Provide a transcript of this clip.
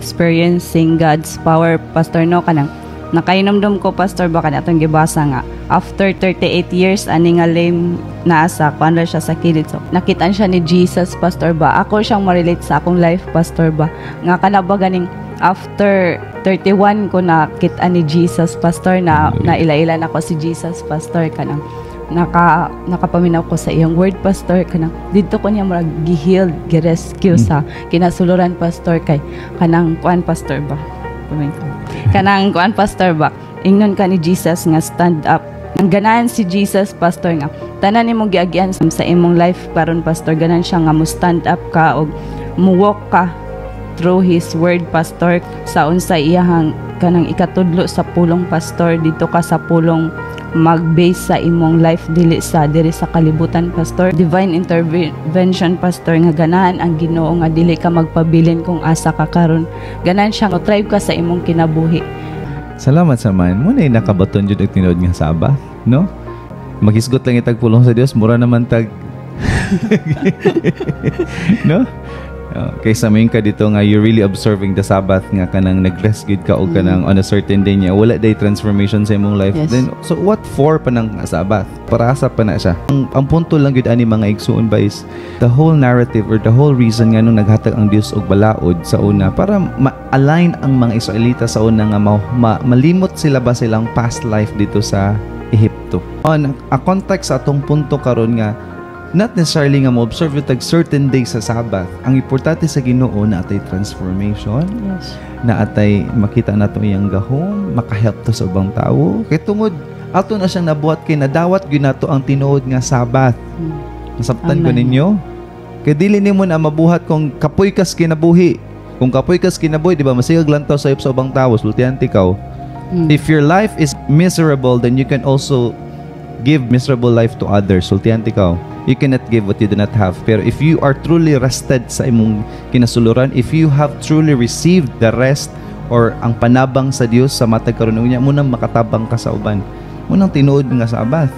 experiencing God's power, Pastor, no, kanang nakainomdom ko, Pastor, baka na itong gibasa nga after 38 years ani nga lame na asa kuan siya sa kilid, so nakitaan siya ni Jesus, Pastor ba. Ako siyang ma-relate sa akong life, Pastor ba, nga kana ba ganing after 31 ko nakitaan ni Jesus, Pastor, na naila-ila na ko si Jesus, Pastor, kanang nakapaminaw ko sa iyang word, Pastor, kanang dito ko niya marag gi-heal, gi-rescue sa kinasuluran, Pastor, kay kanang kuan, Pastor ba, kanang kuan, Pastor ba, ingnon ka ni Jesus nga stand up. Ang ganahan si Jesus, Pastor, nga tanan nimong giagian sa imong life karon, Pastor, ganan siya nga mo stand up ka og mo walk ka through His word, Pastor, sa unsa iyahang kanang ikatudlo sa pulong, Pastor, dito ka sa pulong mag-base sa imong life dili sa kalibutan, Pastor. Divine intervention, Pastor, nga ganahan ang Ginoo nga dili ka magpabilin kung asa ka karon, ganahan siya nga thrive ka sa imong kinabuhi. Salamat sa man mo na nakabaton jud og tinuod nga Sabbath, no? Maghisgot lang itag pulong sa Dios, mura naman tag no? Kaysa main ka dito nga you're really observing the Sabbath nga kanang nag-rest good ka o kanang on a certain day niya wala day transformation sa imong life. Yes. Then so what for pa ng Sabbath? Para sa pa na siya. Ang punto lang gud ani mga igsuon ba is the whole narrative or the whole reason nga nung naghatag ang Dios og balaod sa una para ma-align ang mga Israelita sa una nga malimot sila ba silang past life dito sa Ehipto. On a context sa atong punto karon nga not necessarily nga mo-observe yung certain days sa Sabbath. Ang importante sa Ginoo na atay transformation, Yes. na atay makita na ito iyang gahom, makahelp to sa ubang tao. Kaya tungod, ato na siyang nabuhat kay nadawat yun na to ang tinuod nga Sabbath. Nasabtan ko ninyo? Kaya dili nimo na mabuhat kung kapoy kas kinabuhi. Kung kapoy kas kinabuhi, di ba, masigag lantaw sa ubang tao, sultihan tikaw. If your life is miserable, then you can also give miserable life to others. Sultihan tikaw. You cannot give what you do not have. Pero if you are truly rested sa imong kinasuluran, if you have truly received the rest or ang panabang sa Dios sa matag karon unya, munang makatabang ka sa uban. Munang tinuod nga Sabbath.